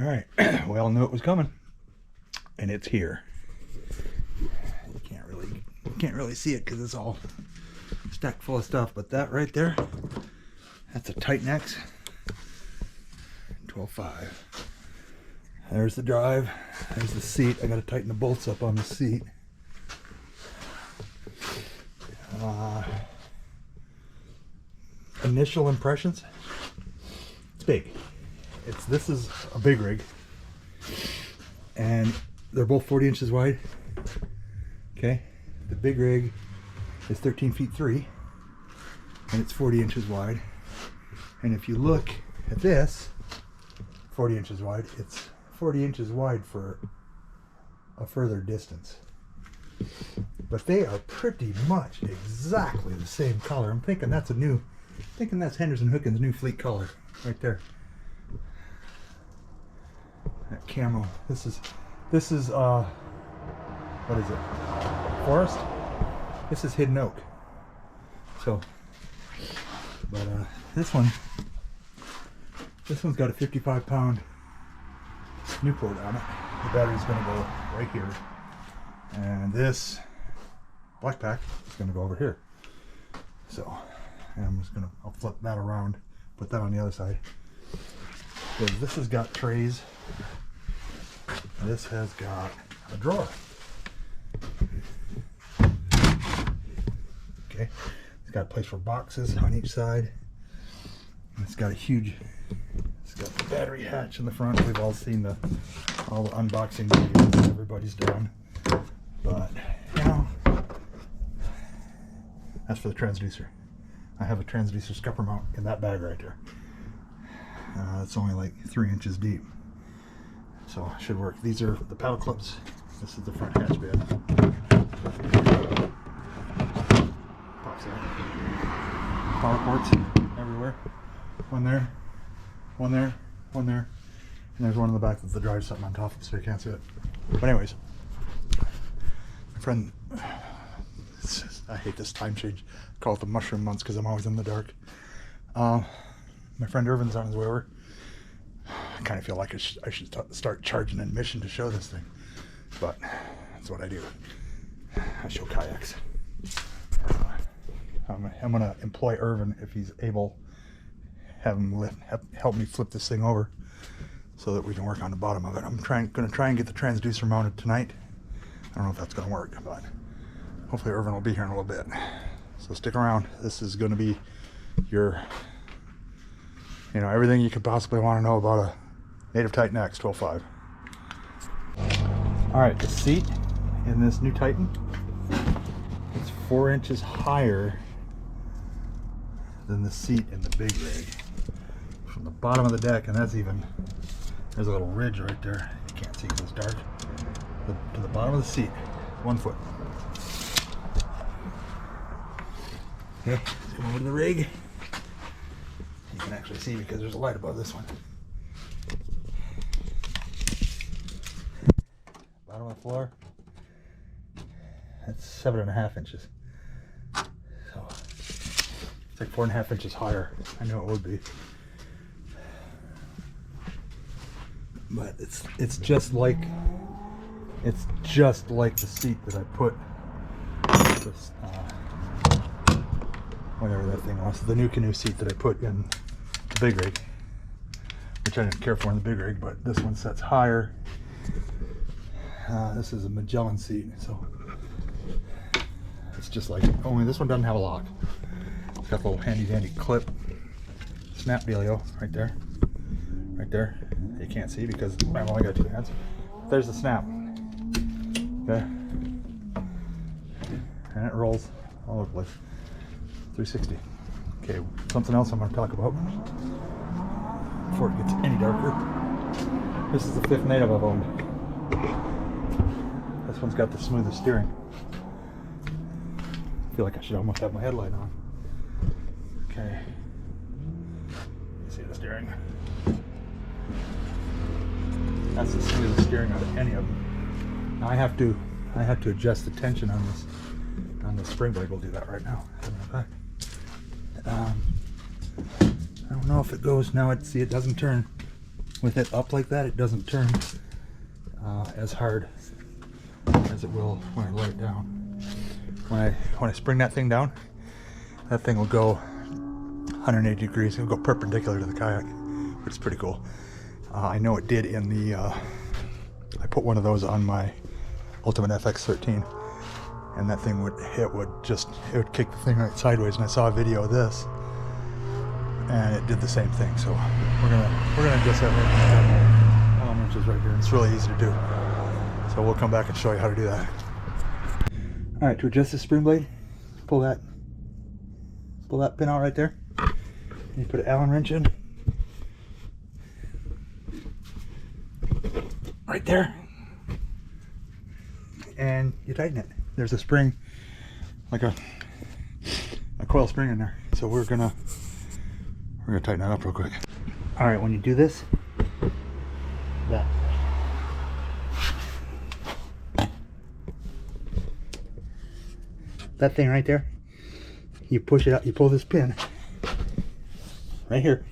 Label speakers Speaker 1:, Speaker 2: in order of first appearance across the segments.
Speaker 1: All right, we all knew it was coming, and it's here. You can't really see it because it's all stacked full of stuff. But that right there, that's a TitanX 12.5. There's the drive. There's the seat. I got to tighten the bolts up on the seat. Initial impressions. It's big. This is a big rig, and they're both 40 inches wide. Okay, the big rig is 13 feet 3, and it's 40 inches wide. And if you look at this, 40 inches wide, it's 40 inches wide for a further distance. But they are pretty much exactly the same color. I'm thinking that's that's Henderson Hookins' new fleet color right there. That camo. This is what is it? Forest? This is hidden oak. So, but this one's got a 55-pound Newport on it. The battery's going to go right here, and this black pack is going to go over here. So, and I'll flip that around, put that on the other side. Because this has got trays. This has got a drawer. Okay, it's got a place for boxes on each side. And it's got the battery hatch in the front. We've all seen all the unboxing videos that everybody's done. But you know, that's for the transducer. I have a transducer scupper mount in that bag right there. It's only like 3 inches deep, so it should work. These are the paddle clips. This is the front hatch bed. Pops out. Power ports everywhere. One there, one there, one there, and there's one in the back with the drive something on top of it, so you can't see it. But anyways, my friend, I hate this time change. I call it the mushroom months because I'm always in the dark. My friend Irvin's on his way over. I kind of feel like I should start charging admission to show this thing, but that's what I do. I show kayaks. I'm going to employ Irvin if he's able. Have him help me flip this thing over so that we can work on the bottom of it. I'm going to try and get the transducer mounted tonight. I don't know if that's going to work, but hopefully Irvin will be here in a little bit. So stick around. This is going to be your, everything you could possibly want to know about a native TitanX 12.5. All right, the seat in this new Titan, it's 4 inches higher than the seat in the big rig. From the bottom of the deck, and there's a little ridge right there. You can't see because it's dark. To the bottom of the seat, 1 foot. Okay, let's come over to the rig. You can actually see because there's a light above this one. Bottom of the floor, that's 7.5 inches. So it's like 4.5 inches higher. I know it would be. But it's just like the seat that I put this, whatever that thing was, the new canoe seat that I put in the big rig, which I didn't care for in the big rig, but this one sets higher. This is a Magellan seat, so it's just like it, only this one doesn't have a lock. It's got a little handy dandy clip snap dealio right there. Right there. You can't see because I've only got 2 hands. There's the snap. Okay. And it rolls all over the place. 360. Okay, something else I'm going to talk about before it gets any darker. This is the 5th native I've owned. This one's got the smoothest steering. I feel like I should almost have my headlight on. Okay. You see the steering? That's the smoothest steering out of any of them. Now I have to adjust the tension on this spring blade. We'll do that right now. I don't know if it goes now. See, it doesn't turn. with it up like that, it doesn't turn as hard as it will when I let it down. When I spring that thing down, that thing will go 180 degrees. It'll go perpendicular to the kayak, which is pretty cool. I know it did in the, I put one of those on my Ultimate FX13, and that thing would kick the thing right sideways. And I saw a video of this, and it did the same thing. So we're gonna adjust that right now. Allen wrenches right here. It's really easy to do. So we'll come back and show you how to do that. All right, to adjust the spring blade, pull that pin out right there. And you put an Allen wrench in. Right there. And you tighten it. There's a spring, like a coil spring in there. So we're gonna tighten that up real quick. All right, when you do this, that thing right there, you push it out, you pull this pin right here,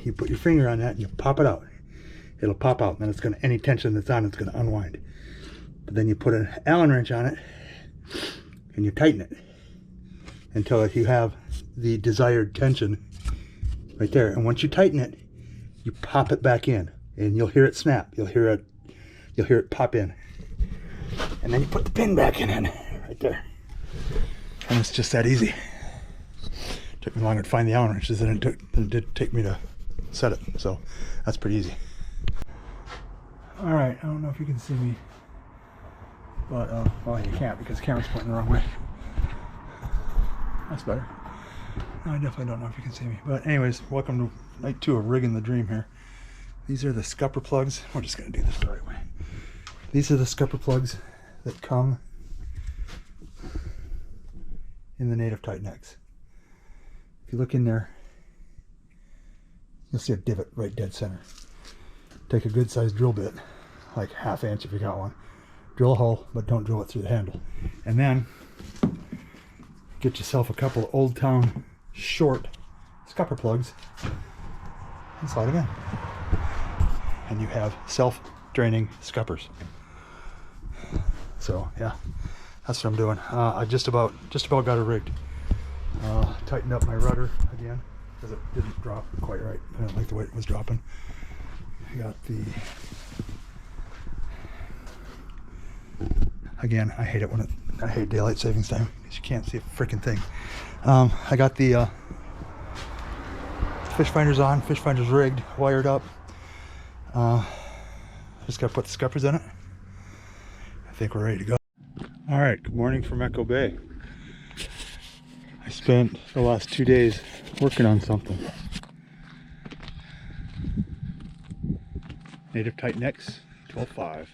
Speaker 1: you put your finger on that and you pop it out. It'll pop out, and then it's gonna, any tension that's on it's gonna unwind. But then you put an Allen wrench on it and you tighten it until you have the desired tension right there. And once you tighten it, you pop it back in, and you'll hear it snap. You'll hear it pop in, and then you put the pin back in right there. And it's just that easy. Took me longer to find the Allen wrenches than it did take me to set it. So that's pretty easy. All right, I don't know if you can see me, but well, you can't because the camera's pointing the wrong way. That's better. No, I definitely don't know if you can see me. But anyways, welcome to night 2 of rigging the dream here. These are the scupper plugs. We're just gonna do this the right way. These are the scupper plugs that come in the native TitanX. If you look in there, you'll see a divot right dead center. Take a good sized drill bit, like 1/2 inch if you got one. Drill a hole, but don't drill it through the handle. And then get yourself a couple of Old Town short scupper plugs and slide them in. And you have self-draining scuppers. So yeah, that's what I'm doing. I just about got it rigged. Tightened up my rudder again because it didn't drop quite right. I didn't like the way it was dropping. I got the, again, I hate it when I hate daylight savings time because you can't see a freaking thing. I got the fish finders on, fish finders rigged, wired up. Just gotta put the scuppers in it. I think we're ready to go. All right, good morning from Echo Bay. I spent the last 2 days working on something. Native TitanX 12.5.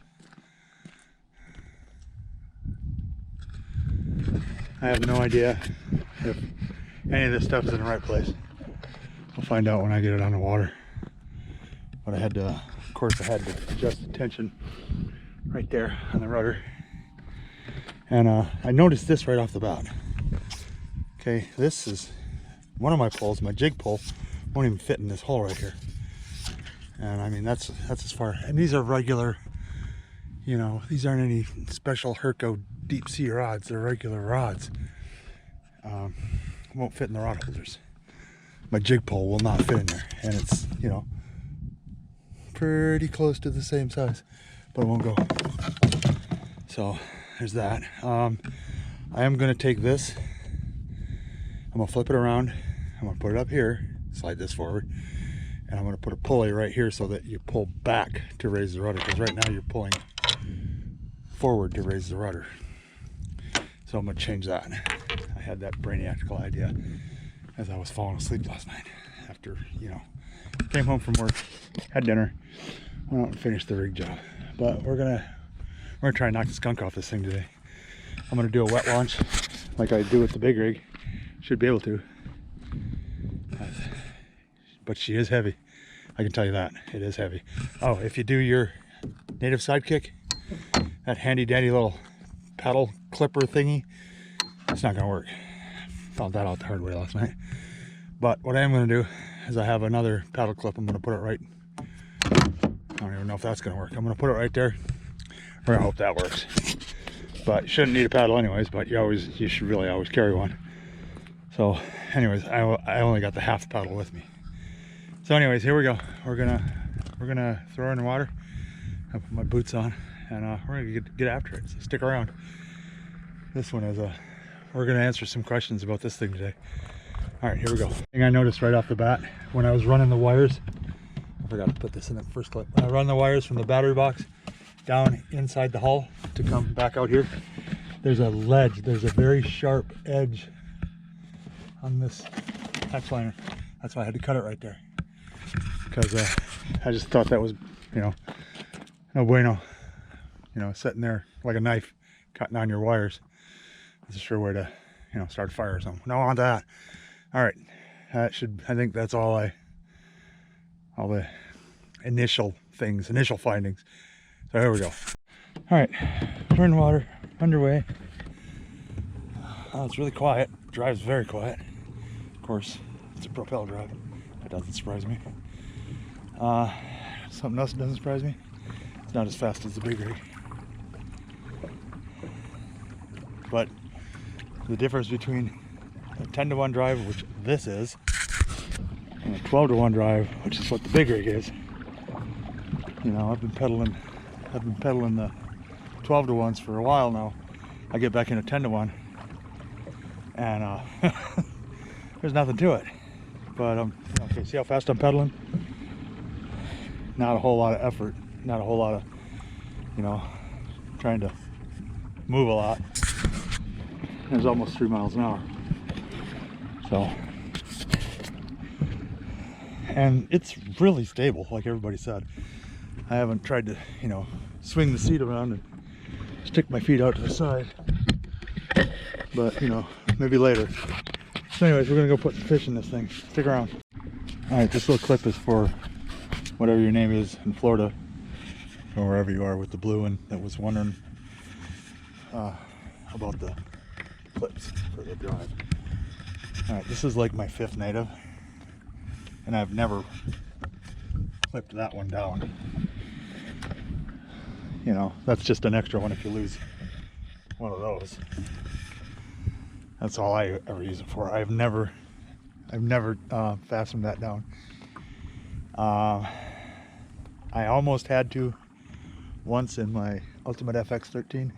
Speaker 1: I have no idea if any of this stuff is in the right place. I'll find out when I get it on the water. But I had to, of course, I had to adjust the tension right there on the rudder. And I noticed this right off the bat. Okay, this is one of my poles, my jig pole, won't even fit in this hole right here. And I mean, that's as far, and these are regular, you know, these aren't any special Herco deep sea rods, they're regular rods. Won't fit in the rod holders. My jig pole will not fit in there, and it's, you know, pretty close to the same size, but it won't go. So there's that. I am going to take this, I'm going to flip it around, I'm going to put it up here, slide this forward, and I'm going to put a pulley right here so that you pull back to raise the rudder, because right now you're pulling forward to raise the rudder. So I'm going to change that. I had that brainiacal idea as I was falling asleep last night after, you know, came home from work, had dinner, went out and finished the rig job. But we're gonna try and knock the skunk off this thing today. I'm gonna do a wet launch like I do with the big rig. Should be able to. But she is heavy. I can tell you that. It is heavy. Oh, if you do your native sidekick, that handy dandy little paddle clipper thingy, it's not gonna work. Found that out the hard way last night. But what I am gonna do, is I have another paddle clip. I'm going to put it right, I don't even know if that's going to work. I'm going to put it right there. We're going to hope that works. But you shouldn't need a paddle anyways, but you should really always carry one. So anyways, I only got the half paddle with me. So anyways, here we go. We're gonna throw in the water. I put my boots on, and we're gonna get after it. So stick around. This one is we're gonna answer some questions about this thing today. All right, here we go. Thing I noticed right off the bat when I was running the wires, I forgot to put this in the first clip. When I run the wires from the battery box down inside the hull to come back out here, there's a ledge. There's a very sharp edge on this hatch liner. That's why I had to cut it right there, because I just thought that was, you know, no bueno. You know, sitting there like a knife cutting on your wires. It's a sure way to, you know, start a fire or something. Don't want that. All right, I think that's all the initial findings. So here we go. All right, we're in the water, underway. Oh, it's really quiet. Drives very quiet. Of course, it's a propel drive. That doesn't surprise me. Something else that doesn't surprise me. It's not as fast as the big rig. But the difference between a 10-to-1 drive, which this is, and a 12-to-1 drive, which is what the big rig is. You know, I've been pedaling the 12-to-1s for a while now. I get back into 10-to-1, and there's nothing to it. But okay, see how fast I'm pedaling? Not a whole lot of effort, not a whole lot of, you know, trying to move a lot. There's almost 3 miles an hour. So, and it's really stable, like everybody said. I haven't tried to, you know, swing the seat around and stick my feet out to the side, but you know, maybe later. So anyways, we're gonna go put some fish in this thing. Stick around. All right, this little clip is for whatever your name is in Florida, or wherever you are with the blue one, that was wondering about the clips for the drive. All right, this is like my 5th native, and I've never clipped that one down. You know, that's just an extra one if you lose one of those. That's all I ever use it for. I've never fastened that down. I almost had to once in my Ultimate FX13,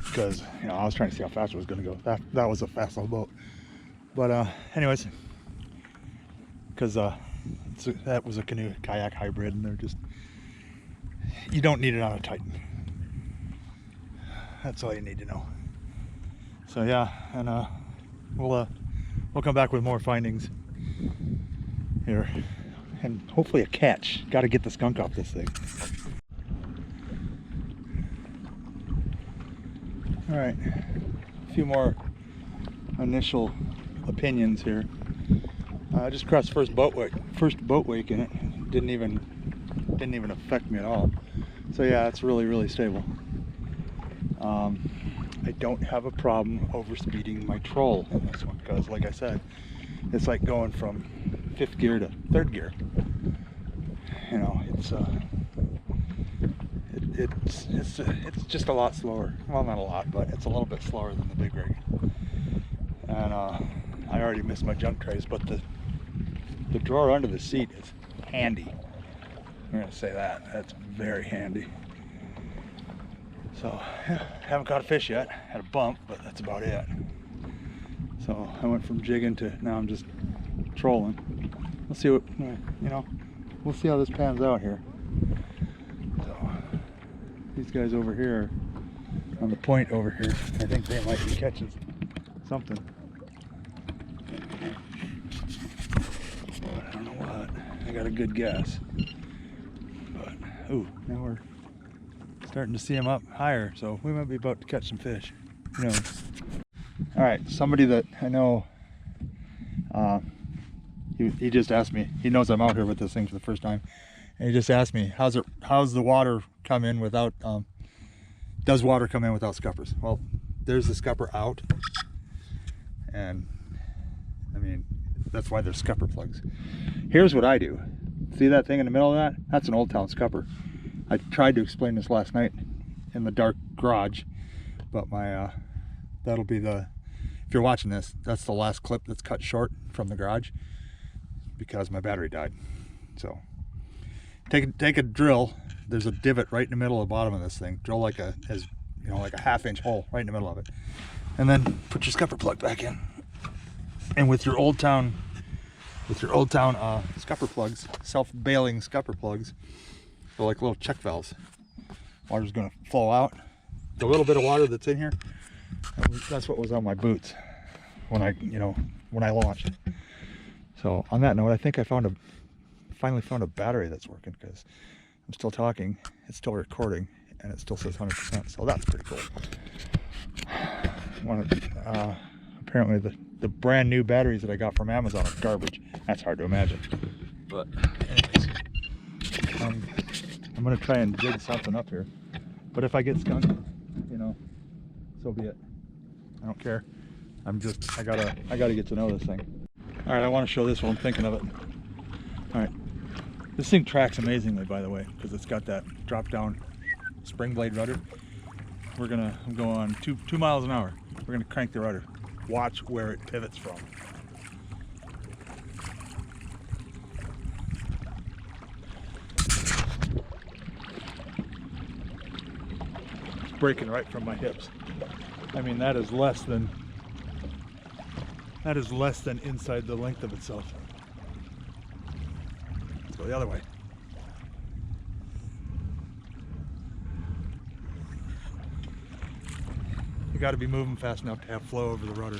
Speaker 1: because, you know, I was trying to see how fast it was going to go. That was a fast little boat. But anyways, because that was a canoe kayak hybrid, and they're just, you don't need it on a Titan. That's all you need to know. So yeah, and we'll come back with more findings here, and hopefully a catch. Got to get the skunk off this thing. All right, a few more initial opinions here. I just crossed first boat wake in it. Didn't even affect me at all. So yeah, it's really stable. I don't have a problem overspeeding my troll in this one, because like I said, it's like going from 5th gear to 3rd gear. You know, it's just a lot slower. Well, not a lot, but it's a little bit slower than the big rig. And I already missed my junk trays, but the drawer under the seat is handy. I'm gonna say that. That's very handy. So, yeah, haven't caught a fish yet. Had a bump, but that's about it. So I went from jigging to now I'm just trolling. We'll see what, you know, we'll see how this pans out here. So these guys over here on the point over here, I think they might be catching something. But I don't know what. I got a good guess. But ooh, now we're starting to see them up higher, so we might be about to catch some fish. Who knows? All right, somebody that I know, he just asked me. He knows I'm out here with this thing for the first time, and he just asked me, how's the water come in without? Does water come in without scuppers? Well, there's the scupper out, and I mean, That's why they're scupper plugs. Here's what I do. See that thing in the middle of that? That's an Old Town scupper. I tried to explain this last night in the dark garage, but my that'll be the, if you're watching this, that's the last clip that's cut short from the garage because my battery died. So take a drill. There's a divot right in the middle of the bottom of this thing. Drill like a, as you know, like a 1/2 inch hole right in the middle of it, and then put your scupper plug back in. And with your Old Town scupper plugs, self-bailing scupper plugs, they're like little check valves. Water's going to flow out. The little bit of water that's in here, that's what was on my boots when I launched. So on that note, I think I finally found a battery that's working, because I'm still talking, it's still recording, and it still says 100%. So that's pretty cool. Apparently the brand new batteries that I got from Amazon are garbage. That's hard to imagine. But anyways, I'm gonna try and jig something up here. But if I get skunked, you know, so be it. I don't care. I gotta get to know this thing. All right, I want to show this while I'm thinking of it. All right, this thing tracks amazingly, by the way, because it's got that drop-down spring blade rudder. We're gonna go on 2 miles an hour. We're gonna crank the rudder. Watch where it pivots from. It's breaking right from my hips. I mean, that is less than inside the length of itself. Let's go the other way. You got to be moving fast enough to have flow over the rudder.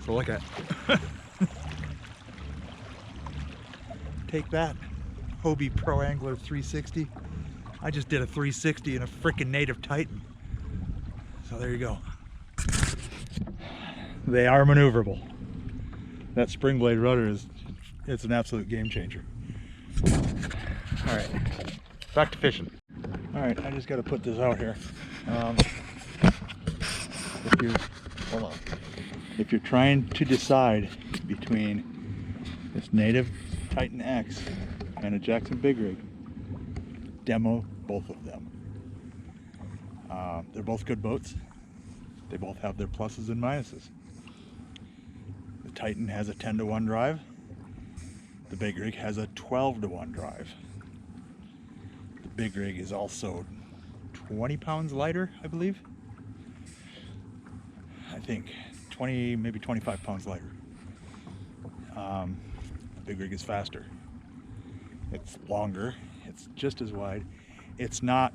Speaker 1: So look at take that, Hobie Pro Angler 360. I just did a 360 in a freaking native Titan. So there you go. They are maneuverable. That spring blade rudder it's an absolute game changer. All right, back to fishing. All right, I just got to put this out here. If you're trying to decide between this native TitanX and a Jackson Big Rig, demo both of them. They're both good boats. They both have their pluses and minuses. The Titan has a 10-to-1 drive. The Big Rig has a 12-to-1 drive. The Big Rig is also 20 pounds lighter, I believe. I think 20, maybe 25 pounds lighter. The Big Rig is faster. It's longer. It's just as wide. It's not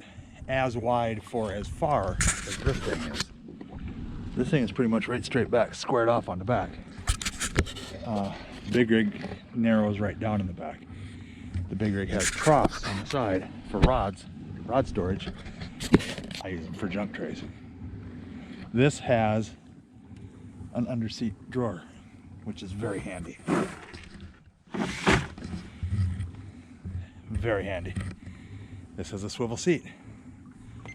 Speaker 1: as wide for as far as this thing is. This thing is pretty much right straight back, squared off on the back. Big Rig narrows right down in the back. The Big Rig has troughs on the side for rod storage. I use them for junk trays. This has an underseat drawer, which is very handy. Very handy. This has a swivel seat.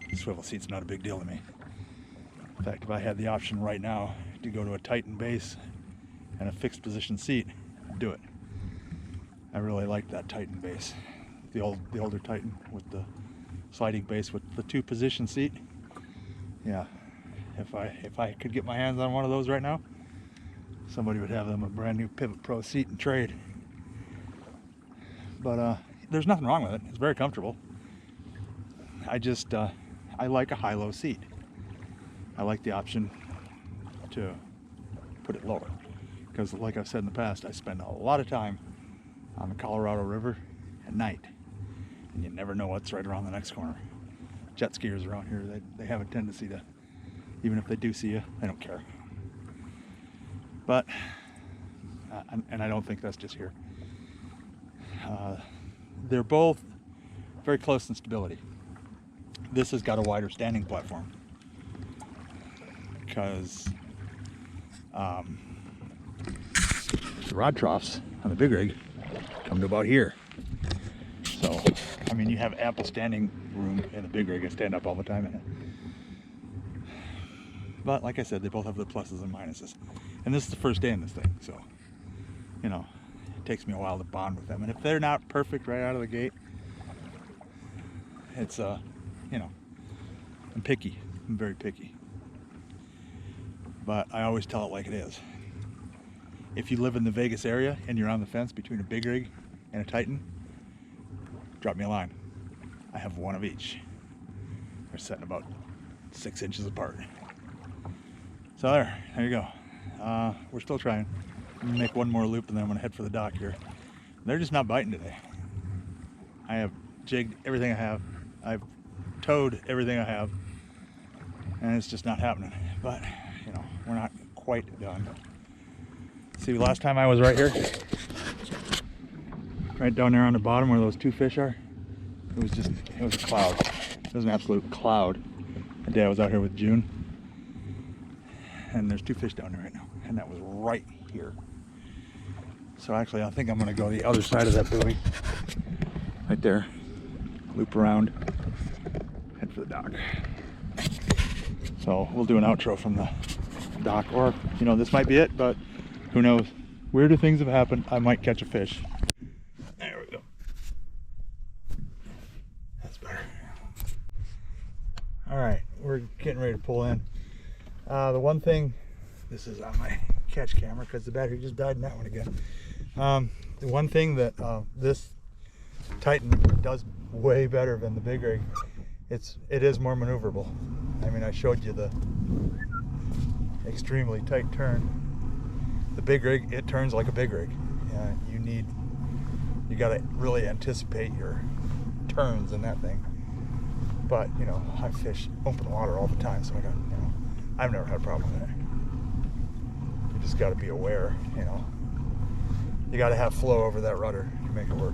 Speaker 1: The swivel seat's not a big deal to me. In fact, if I had the option right now to go to a Titan base and a fixed position seat, I'd do it. I really like that Titan base. The older Titan with the sliding base with the 2-position seat. Yeah. If I could get my hands on one of those right now, somebody would have them a brand new Pivot Pro seat and trade. But there's nothing wrong with it. It's very comfortable. I like a high-low seat. I like the option to put it lower, because like I've said in the past, I spend a lot of time on the Colorado River at night, and you never know what's right around the next corner. Jet skiers around here, they have a tendency to, even if they do see you, they don't care. But, and I don't think that's just here. They're both very close in stability. This has got a wider standing platform because the rod troughs on the Big Rig come to about here. So, I mean, you have ample standing room in the Big Rig. I stand up all the time in it. But like I said, they both have their pluses and minuses. And this is the first day in this thing, so, you know, it takes me a while to bond with them. And if they're not perfect right out of the gate, it's, you know, I'm picky. I'm very picky. But I always tell it like it is. If you live in the Vegas area and you're on the fence between a big rig and a Titan, drop me a line. I have one of each. They're setting about 6 inches apart. So there you go. We're still trying. I'm gonna make one more loop and then I'm gonna head for the dock here. They're just not biting today. I have jigged everything I have. I've towed everything I have, and it's just not happening. But you know, we're not quite done. See, last time I was right here, right down there on the bottom where those two fish are, it was a cloud. It was an absolute cloud. The day I was out here with June, and there's 2 fish down there right now, and that was right here. So actually, I think I'm gonna go the other side of that buoy, right there, loop around, head for the dock. So we'll do an outro from the dock, or you know, this might be it, but who knows? Weirder things have happened. I might catch a fish. There we go. That's better. All right, we're getting ready to pull in. The one thing, this is on my catch camera because the battery just died in that one again. The one thing that this Titan does way better than the big rig, it is more maneuverable. I mean, I showed you the extremely tight turn. The big rig, it turns like a big rig. You got to really anticipate your turns in that thing. But you know, I fish open water all the time, so I've never had a problem with it. You just got to be aware, you know. You got to have flow over that rudder to make it work,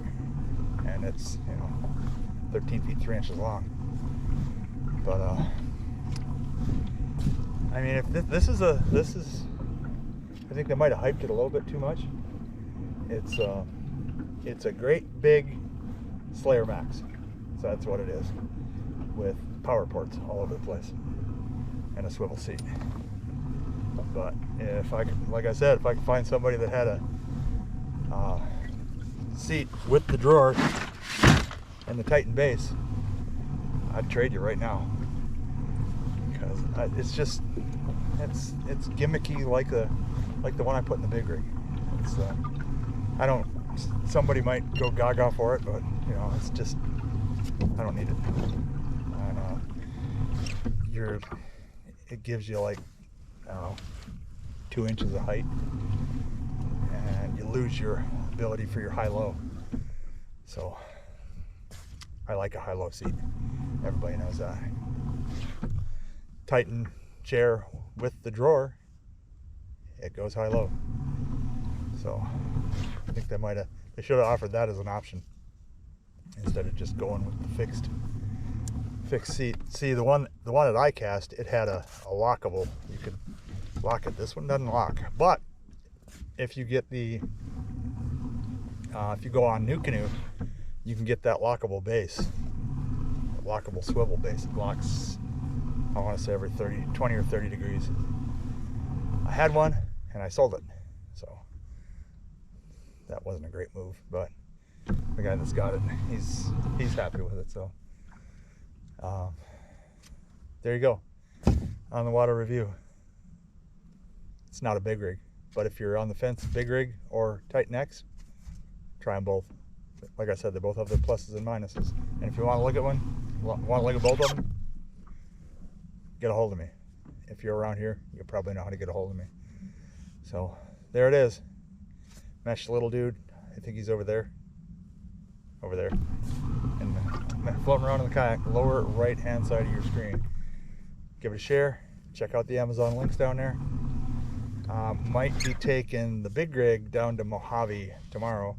Speaker 1: and it's 13 feet 3 inches long. But I mean, if this is I think they might have hyped it a little bit too much. It's a great big Slayer Max, so that's what it is, with power ports all over the place and a swivel seat. But if I could, like I said, if I could find somebody that had a seat with the drawer and the Titan base, I'd trade you right now, because it's gimmicky like the one I put in the big rig. Somebody might go gaga for it, but you know, it's just, I don't need it. And it gives you like, I don't know, 2 inches of height, and you lose your ability for your high-low. So I like a high-low seat. Everybody knows that. Titan chair with the drawer, it goes high-low. So I think they should have offered that as an option instead of just going with the fixed seat. See, the one that I cast, it had a lockable. You could lock it. This one doesn't lock, but if you get if you go on New Canoe, you can get that lockable base, lockable swivel base. It locks, I want to say, every 20 or 30 degrees. I had one and I sold it, so that wasn't a great move, but the guy that's got it, he's happy with it. So there you go, on the water review. It's not a big rig, but if you're on the fence, big rig or TitanX, try them both. Like I said, they both have their pluses and minuses. And if you want to look at both of them, get a hold of me. If you're around here, you'll probably know how to get a hold of me. So there it is. Mesh little dude. I think he's over there. And floating around in the kayak, lower right hand side of your screen. Give it a share. Check out the Amazon links down there. Might be taking the big rig down to Mojave tomorrow.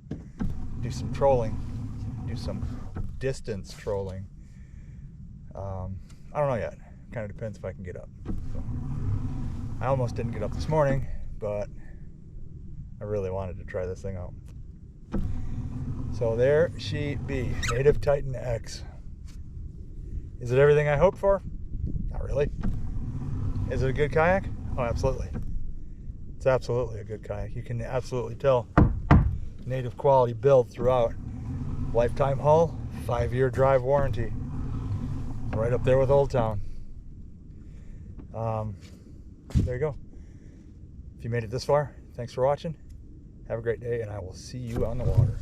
Speaker 1: Do some trolling. Do some distance trolling. I don't know yet. Kind of depends if I can get up. So, I almost didn't get up this morning, but I really wanted to try this thing out. So there she be, Native Titan X. Is it everything I hoped for? Not really. Is it a good kayak? Oh, absolutely. It's absolutely a good kayak. You can absolutely tell native quality build throughout. Lifetime hull, 5-year drive warranty. Right up there with Old Town. There you go. If you made it this far, thanks for watching. Have a great day, and I will see you on the water.